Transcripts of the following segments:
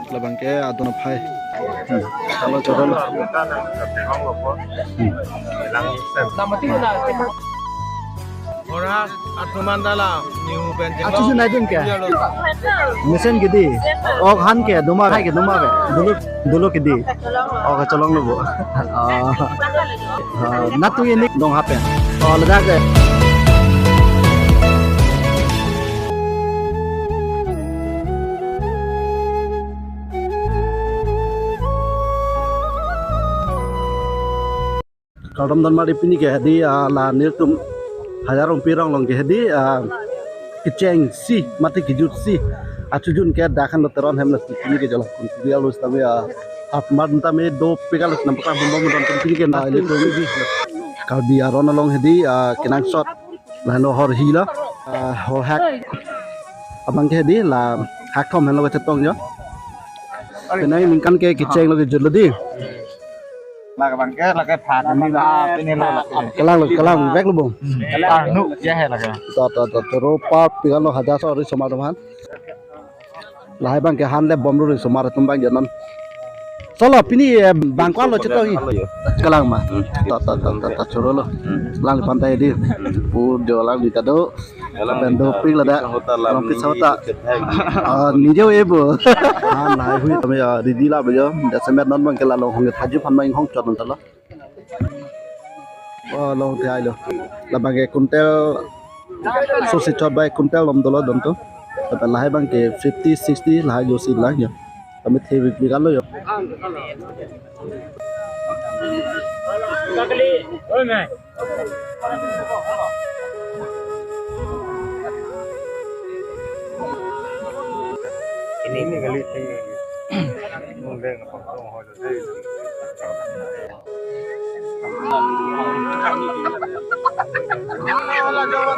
Labang ke aduna phai. Kalau coron. Orang atau mandala new benjing. Acu sunai ke? Mesin gede. Oh han ke duma khai ke duma ke. Dulu gede. Oh kecolong lu bu. Natu ini dong hapen. Oh ledak ke. Kalau teman mari pini ke di la nirtum hajarong pirang long ke di keceng si mati kijut si acujun ke dakan lo teron hem pini ke jalan dia lu tabi at mar ntame do pegal nampak bom don pini ke na ile to di kal bi aron long hedi kinang shot la no hor hila hor hak abang ke di la hak thom hen lo ke tong jo penai mingkan ke keceng lo ke jut lo di Lah bangke lah ke phat ni lah ini lah. kelang vek lu bong Nu ya he lah ke. to ro pa pigal lo hadas ori somar man lahai bang ke han le bom ro somar tumbang janan solo pini bangkwan lo cetong kelang ma ta choro lo lang pantai di pu de lang di kado bendo ping la da long pi sauta nije ebo han lai hui tame di di la bejo da semet non bang ke la lo hong thaju phan mang hong chot non ta lo lo thai lo la bang ke kuntel so se chot bai kuntel lom dolo don to ta lahai bang ke 50 60 lahai jo si lang yo tame the bi kan lo yo Kakali, oi mai. Ini kali ini. Mungkin apa kau mau jadi.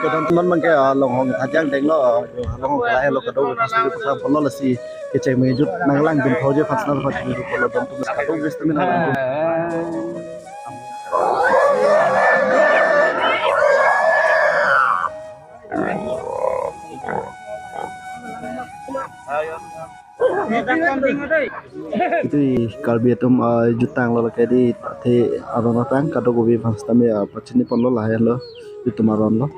Kadang teman bang ke long hong thajang deng lo long hong lai lo kado pas tu pas polo la si ke cai mejut nang lang dum thoje fasnal fa tu polo dum tu kado wis tu mina itu kalbi tum jutang lo ke di the aron tang kado gobi fasta me pachini polo la lo itu maron lo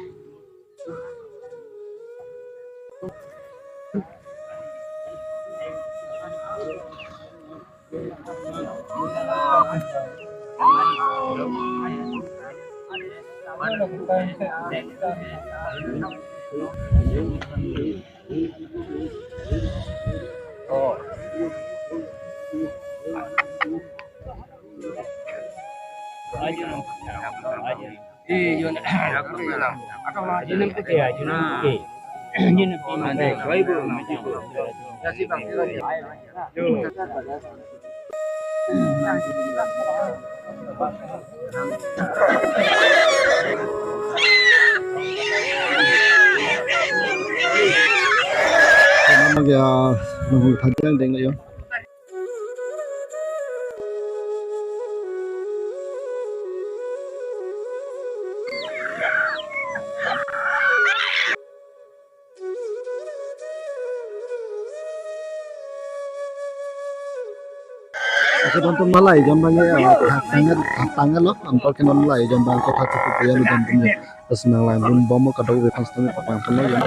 Nunggu thajang deng yo Tonton malai jambang ya tangan lo ampal ke non lai jambang ko thatu ko ya lu dan punya senang lai bum bomo kado be pastami patang puno ya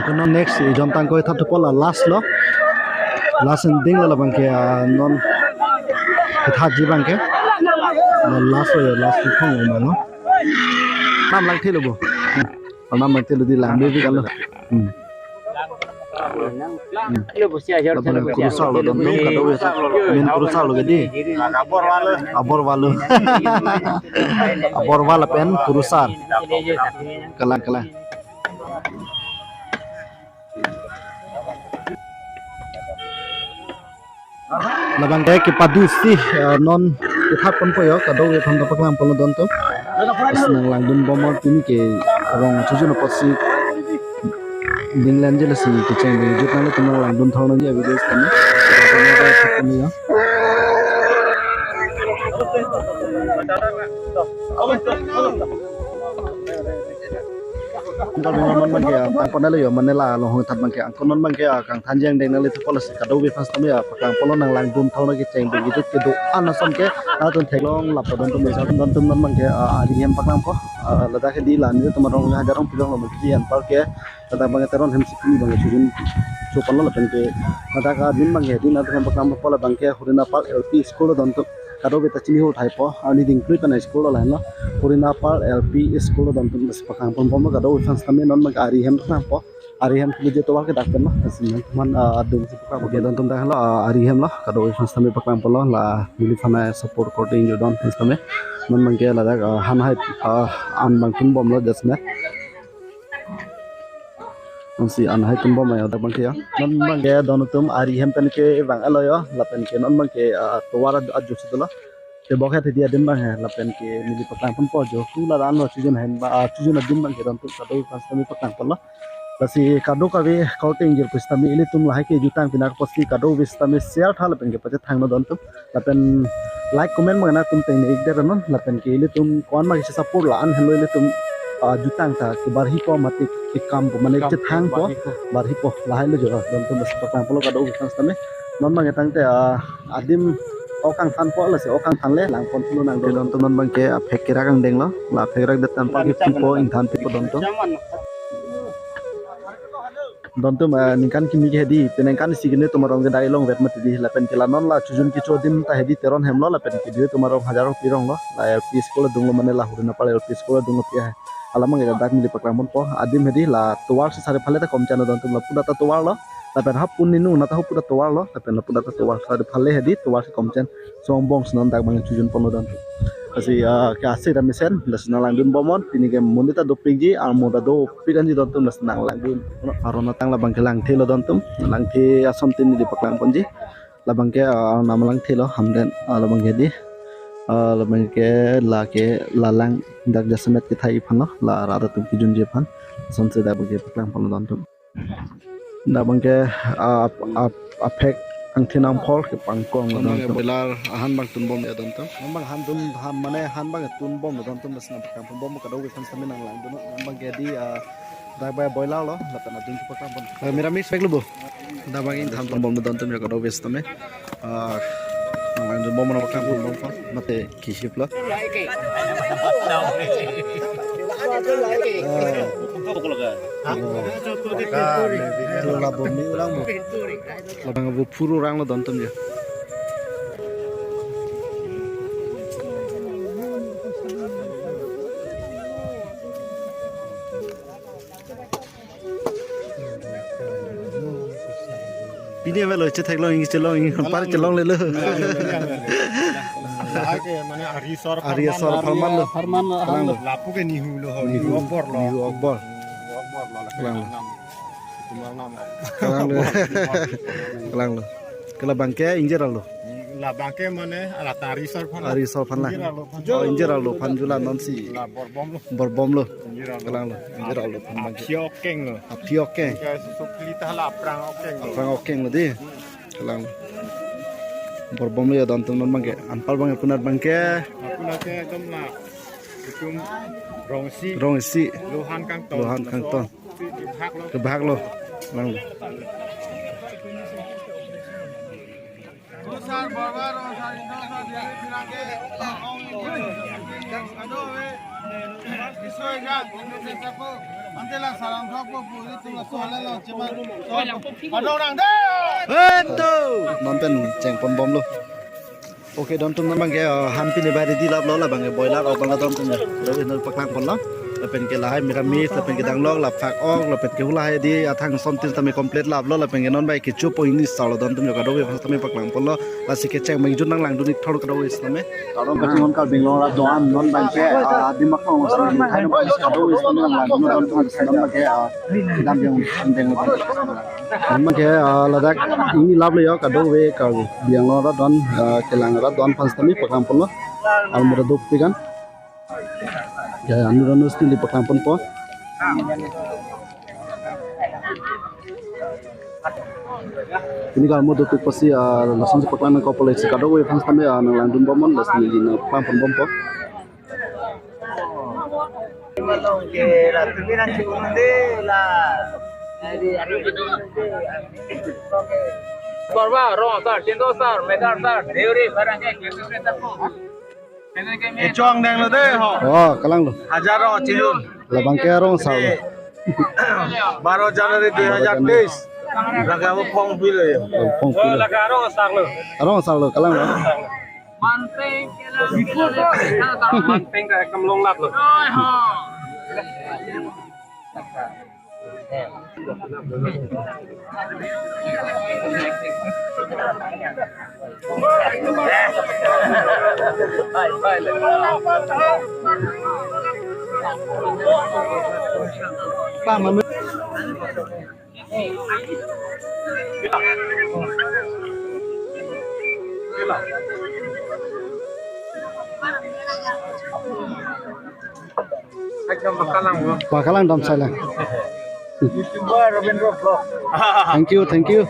kono next jontang ko thatu pola last lo last ding la bang ke non that ji bang ke last ya last phong mà nó nam lang thế lo bo nam lang thế lo di lang be kan lo Lu besia jauh Labang kurusal lo don dong kado ya min kurusal lo gede abor wala pen kurusal kalang labang dai ke padusi non thap pon po yo kado ya thong dapat lang pon don to senang lang dum bomor tini ke rong chuju no posi dinglan jela si ke chang jut na lo tumo lang dum thong no ya video stane Kalau memang bangke tang panel yo manela lohong tat bangke angkonon bangke kang tanjang deng nali tu polos kado we fast kami pakang polo nang lang dum thau ke ceng begi tu ke do anasom ke atun thelong lap don tum mesal don tum non bangke ari hem pakang po lada ke di lan tu marong hajarong pilong lo mesti an par ke lada bangke teron hem sikni bangke chujun chopan lo pen ke lada ka din bangke din atun pakang pola bangke hurina par LP school don tu kado we ta chini ho thai po ani ding klip na school la no hurina par LP school don tu mes pakang pon pon kado we fast kami non bangke ari hem pakang po ari hem kulit tu ke dakten lah asin teman adum si pakang ke don tum dah lo ari hem lah kado we fast kami pakang polo la mili fana support korting jo don fast kami non bangke la dak han hai an bang tum bom lo jasna si an hai tum bom ya dak bangke ya non bangke don tum ari hem pen ke bang alo yo la pen ke non bangke towara aju sidula te bokha te dia dim bang la pen ke mili pakang pon po jo tu la ran lo chujun hen ba chujun dim bang ke don tum kado we fast kami pakang polo Kasi kado kawe kauting jil pistami ili tum lahai ke jutang pinak pasti kado pistami share thal pen ke pache thang no don tum lapen like comment mangana tum teng ek der non lapen ke ili tum kon ma ke support la an hello ili tum jutang ta ke barhi po mati ke kam po mane ke thang po barhi po lahai lo jo don tum bas patang polo kado pistami non ma ngetang te adim okang than po la se okang than le lang pon pulu nang don tum non bang ke phekira kang deng lo la phekira de tan pa ke po ing than tipo don tum don tum ningkan kimi ke hedi penengkan sigine tumarong ge dailong vet mati di lapen kilanon la chujun ki chodim ta hedi teron hemlo lapen ki di tumarong hajarong pirong lo la LP school dunglo mane la hurina pal LP school dunglo pia alamang ge dak mili pakramon po adim hedi la tuwar se sare phale ta komchana don tum la puda ta tuwar lo lapen hap pun ninu na ta puda tuwar lo lapen la puda ta tuwar sare phale hedi tuwar se komchen songbong snon dak bang chujun pon don kasi ke ase da misen nasna langdun bomon tini ke monita do pigi ar moda do piganji don tum nasna langdun arona tang labang ke lang thelo don tum lang the asom tini di paklang ponji labang ke nam lang thelo hamden labang ke di labang ke la ke lalang dak jasmet ke thai phano la rada tum ki jun je phan sonse da bage paklang pon don tum da bang ke apek ang thinam phol ke pangkong don tum belar han bang tun bom ya don tum bang han tun han mane han bang tun bom don tum nasna pakang bom ka do ke san samin nang lang don bang ke di da ba boiler lo la tan dun pakang bom mira mix pek lubo da bang in tham bom don tum ya ka do wes tame lang dun bom na pakang bom ko mate kiship lo la bom ni ulang mo labang bu puru rang lo don tum ya Pini velo che thek long par chelong le lo lahai ke mane ari sor farman lo lapu ke nihu lo ni okbor lo okbor lang kelang lo kala bangke injer lo la bangke mane ala tari sor fan la injer lo panjula non si la borbom lo kelang lo injer lo fan bangke apiokeng ke so klita la prang okeng lo di kelang lo borbom lo ya don tum non bangke anpal bangke punar bangke aku lagi dom la kum rongsi lohan kang ton ke bahak lo lang lo Sar barbar sar indosa dia pirake adobe bisoega ngene sapo antela salam sapo puri tula soala lo cema adorang de ento nonton ceng pon bom lo oke don tum bang ke han pini bari di lab lo la bang boiler o bang don tum ya do in paklang pon lo lapen ke lahai miramis lapen ke danglok la phak ong lapen ke hulai di athang somtin tami complete lab lo lapen ke non bai ke chupo ini salo don tum ka do we tami paklang pon lo la sike cheng mai jun nang lang dunik thor ka do we tami kadong ka ngon ka binglo la doan non bai ke dimak mo sa thai no ka do we tami lang lang don tum sa ma ke dam yang andeng lo ma ke ladak ini lab lo yo ka do we ka biang lo ra don ke lang ra don pas tami paklang pon lo al mura do pigan ya anu ranus ni paklang pon po Ini kalau mau tutup pasti langsung sepakan kau boleh sekadar we fans kami nang landun bomon las ni na pam bompo. Malong ke la tumiran chikunde la Korba ro sar tindo sar megar sar deuri barangnya gitu kita po. Echong deng lo deh ho. Oh, kalang lo. Hajaro Cilun. Labang kerong sao. 12 Januari 2023. Lagawo phong bil ya. Pong pilo. Lagaro sar lo. Arong sao lo kalang lo. Manteng kela manteng ka kamlong lat lo. Tama. Bakalang dam salang. YouTuber Robindro Vlog. Thank you, thank you.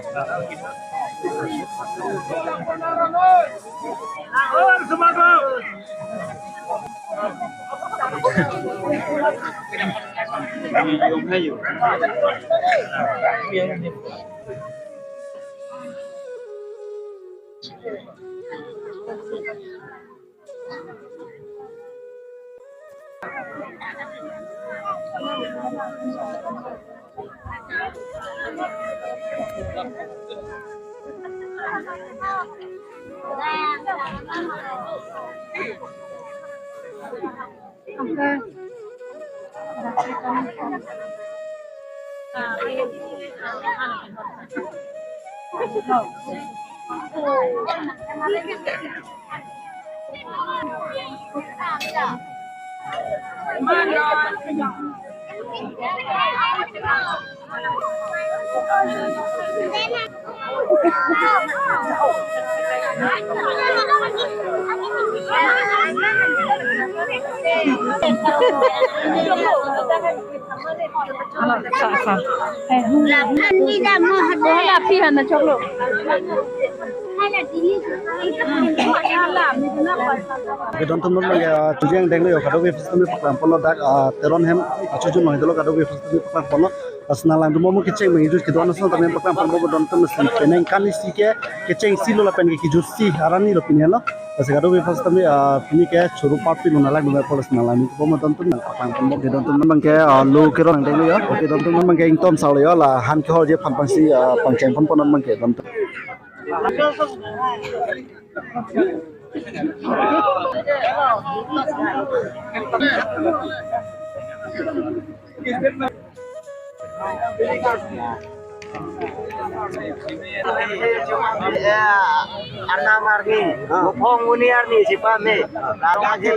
Kedon temen ya tujuan deng lo kado we fast kami pakam polo dak teron hem acuju no hidolo kado we fast kami pakam polo asnalan dumo mo kiceng mengi jus kedon asna tamen pakam polo don temen sin peneng kani sike kiceng silo la pen ki jusi harani lo pinelo as kado we fast kami pini ke churu papi no nalag no polo asnalan itu mo don temen pakam polo kedon temen bang ke lo keron deng lo ya kedon temen bang ke ingtom sao ya la han ke ho je phan pang si pangceng pon ponon bang ke don Arna margi, mukong uniar ni si Pame, larong aja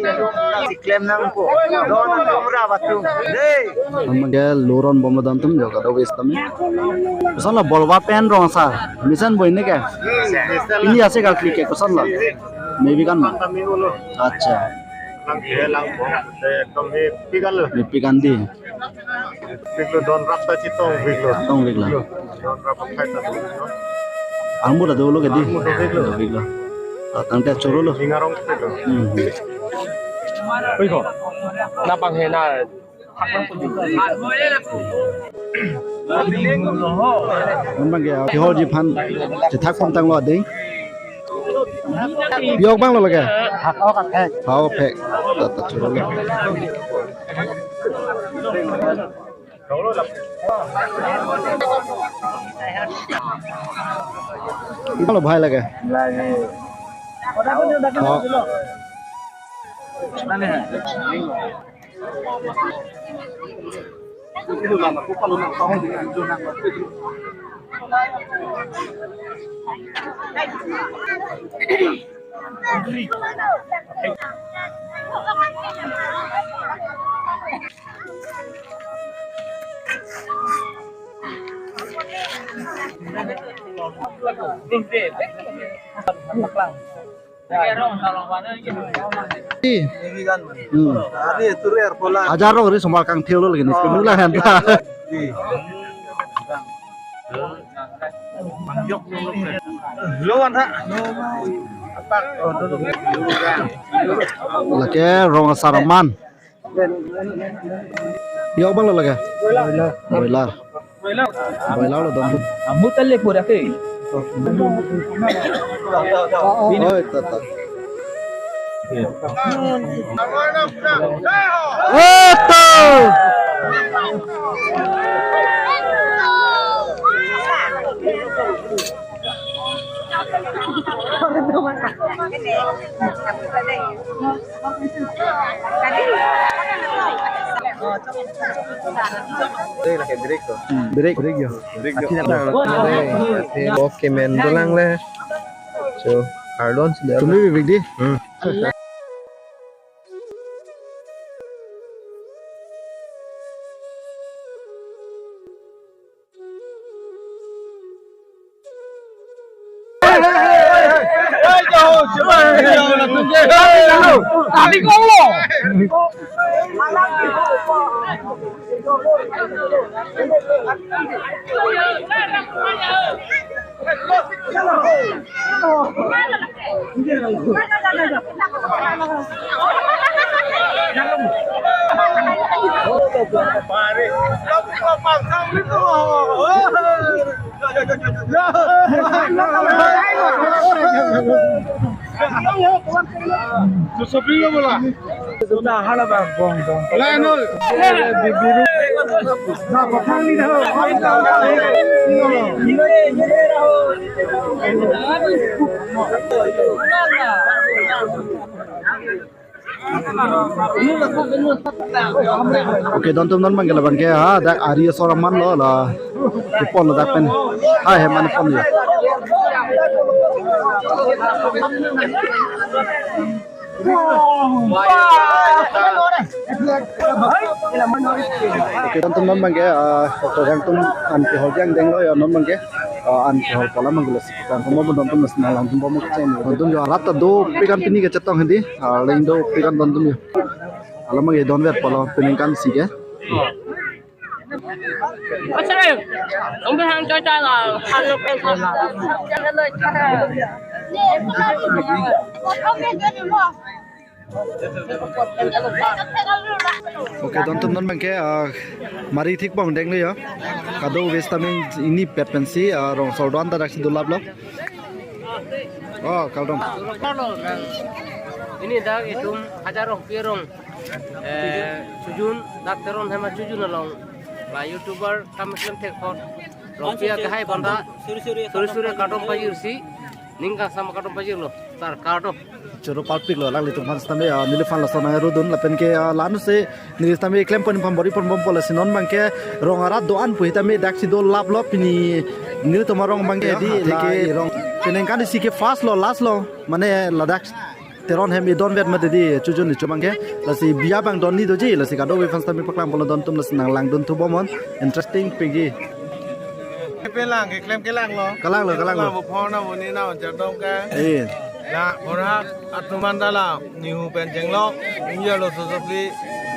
si klaim nang po, don tumra batu, deh. Amage loron bomba dantum joga do wes tami kusala bolwa pen rong sa mission boy ne ke ini ase kal klik ke kusala maybe kan ma acha Lang lang po. Kami pigal lo. pikan di Biglo don rasta citong biglo. tong ligla Don rapa kaita. almu da dolo ke di ligla tang te choro lo Ingarong biglo. Oi ko, napang hena. Memang ya ki hoji phan je thak phom tang lo ding biok bang lo lage Hak awak kan. hao phek ta choro lo Kalau bahaya lagi. Ajar lo semua kang tiul lagi nih, kemulah henta. lagi rong saraman yo bang lo lagi boiler lo dong Mutalik po dati. oh tata break yo Okay, men. Dolang le. So, Ardon sudah. tumi bibig di oke don tum non manggil ban ke ha dak ari soraman lo la pon lo dak pen ha he man pon yo oke don tum non manggil to jang tum an ke ho jang deng lo yo non manggil an ke ho pola manggil kan mo don tum nas na lang tum mo chen don tum yo rat do pikan pini ke chetong hindi lain do pikan don tum yo alam mang don vet pola pining kan si ke ông biết hàng cho là hàng lục em không cho nên lời oke don tum non bangke mari thik bang deng le yo kado vestamin ini pet pensi rong sordan ta dak dulab lo oh kaldom ini dah itu hajarong pirong sujun dakteron sama sujun along lah youtuber kami film tekor rompia kahai banda suri kadom pajir si ningka sama kadom pajir lo tar kadom choro palpik lo lang litum fans tambe nilifan la sona rodun la pen ke lanu se nilis tambe klem pon pam bori pon bom pola sinon bangke rongara doan pu hitame daksi do lab lo pini nil tomarong bangke di leke rong penen kan si ke fast lo last lo mane ladak teron hem don vet mate di chujun ni chumangke la si biya bang don ni do ji la si kado we fans tambe paklam pola don tum la sinang lang don tu bomon interesting pigi Kelang, kelang lo. kalang lo Bupo na muni na jadong ka. eh Na orang atuman dala nihu penjeng lo. Inja lo susupli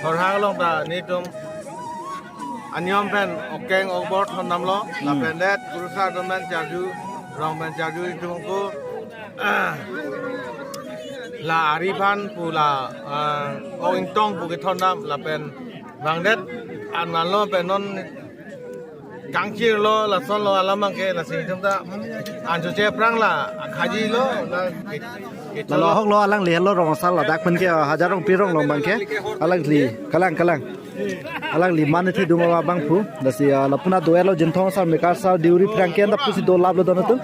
orang lo ta ni tum. Anyam pen okeng okbot honam lo. La pendet kurusa domen jaju rong pen jaju itu ko. La arifan pula ointong bukit honam la pen bangdet anan lo penon Gangkir lo, la son lo alamang ke la sing tum ta anju je prang la khaji lo la lo hok lo alang le lo rong sal la dak pen ke hajarong pirong long bangke alang li kalang alang li man thi dunga bang pu da si la puna duelo jinthong sar mekar sar diuri prang ke da pusi do lab lo don tu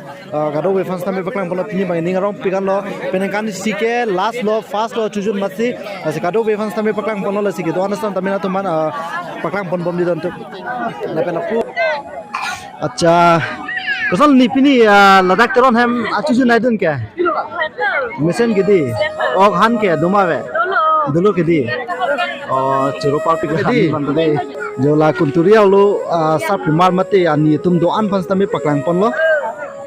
gado we fans tame baklang bola pini bang ning rong pikan lo penengkan si ke last lo fast lo chujun masi si gado we fans tame baklang bola lo si ke do understand tamina tu man baklang pon bom di don tu la pen aku acha kosal ni pini ladak teron hem achujun naidun ke mesen gidi ok han ke dumawe dulu kedi churu parti kedi bande jola kunturia lo sap mar mate ani tum do an fans tami paklang pon lo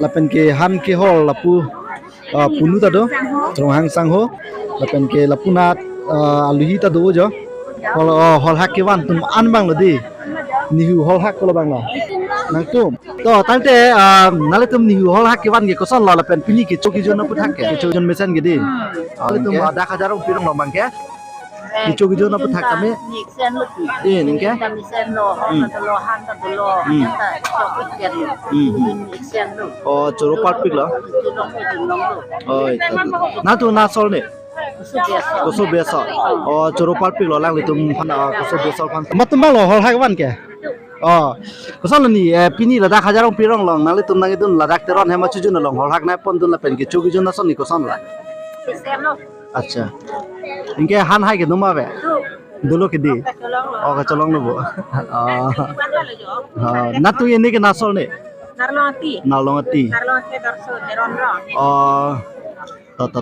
lapen ke han ke hol lapu punu ta do trong hang sang ho lapen ke lapuna aluhi ta do jo hol hak ke wan tum an bang lo di nihu hol hak ko bang lo nang tum to tante nale tum ni hol hak kiwan ge koson la pen pini ki choki jon pu thak ke choki jon mesen ge di ale tum da khajarong pirong lo mang ke ki choki jon pu thak kame nhịp sen lực e ning ke kami sen lo lo han ta lo ta chok ikan nhịp sen lo o choro pat pik lo long lo oi na tu na sol ne su biasa koso besa o choro pat pik lo lang le tum phan koso besa phan matum bang lo hol hak wan ke koson ni pini la da khajarong pirong long nale tum nang idun la dak teron hema chujun long hol hak na pon dun la pen ki choki jon na son ni koson la sen lo acha inge han hai ke numa be dulu ke di long lo oh ka cholong no bo na tu ye ni ke na sol ne Narloti na long ati Narloti darso teron ro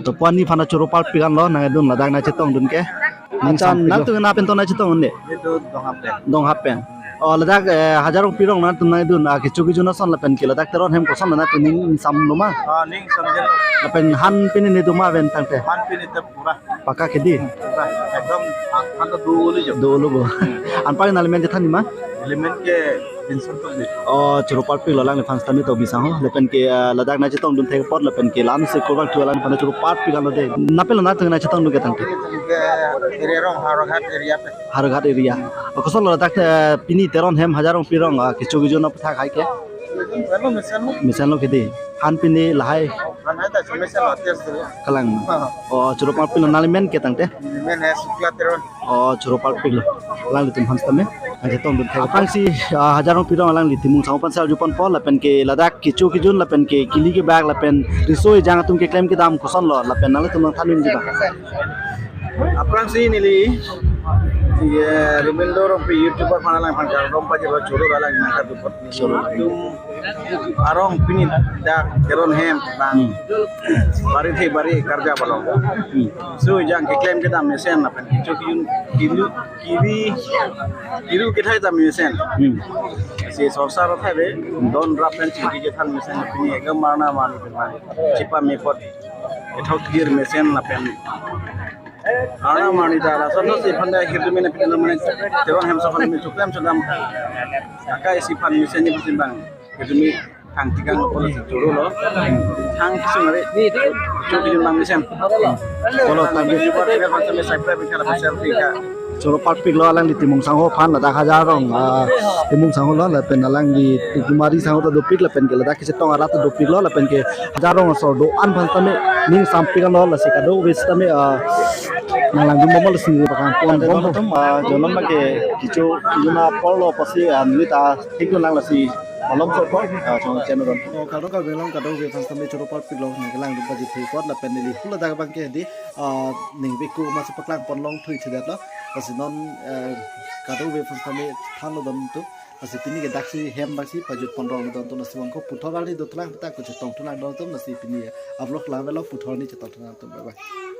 to pani phana choro pal pigan lo na dun la dak na chetong dun ke machan na tu na pen to na chetong ne Itu dong hapen la dak hajarong pirong na tu na dun ke choki jona son la pen ke la dak teron hem ko son na tu ning sam luma ning samjel la pen han pin ni duma ben tangte han pini te pura paka ke di ekdom han to dulu jo dulu bo an pa na element thani ma element ke insun to ni choro pal pik lo lang le fans tami to bisa ho le pen ke ladak na chetong dun thek pot le pen ke lan se korban tu lan pana choro pat pik lo de na pe na tang na chetong nu ke tang ke irerong haroghat area pe har ghat area ko so ladak pini teron hem hajarong pirong ke chogi jona putha khai ke Bueno, misan lo ke di han pini lahai kan ada semesa lotes dulu. kalang choro pal pik lo na le men ke tang te Men es sukla teron. choro pal pik lo lang le tum fans tami chetong dun thek pang si hajarong pirong lang li timung sang pan sal ju pon pol la pen ke ladak ke choki jun la pen ke kili ke bag la pen risoi jang tum ke claim ke dam ko son lo la pen nang le tum thanin ji ba Aprang sih nili. Iya, remendo rompi YouTuber mana lang pangkal rompa je choro dalang nangka dupot choro arong pini dak keron hem bang bari the bari karja balong so jang ke claim kita mesen na pen choki yun kiru ke thai ta mesen si sorsar thai be don rapen chiki je than mesen pini egam marna mani pen chipa me pot ethok kir mesen na pen ana mani dara sono si phanda hirdu mena pikana mane teron hem safan me chuklem chudam akai si phan mesen ni bang hirdu thang tigang lo polo churu lo thang kisung re chuki jun bang mesen polo tam bi buat ke pan me subscribe ke la selfie ka choro pal pik lo lang di timung sang ho phan la da hajarong timung sang ho lo la pen lang di tumari sang ho to do pik la pen ke la da ke tong ara to do pik lo la pen ke hajarong so do an phan tame ning sam pik lo la se ka do wis tame nalang di momol sing bakan pon bom tum jonon ma ke kicho yuna polo pasi nita thik lang la si alom so ko chong channel don ka do ka belong ka do ve fans tame choro pal pik lo na lang du baji thik pot la pen ni hula da bang ke di ning be ku ma se paklang pon long thui thidat lo asinon kado ve fans tame thalo don tu asi pini ke daksi hem basi pajut ponrong don to nasi wangko puthorali do tlang ta ko chetong tlang don to nasi pini ablok la velo puthorni chetong tlang to bye bye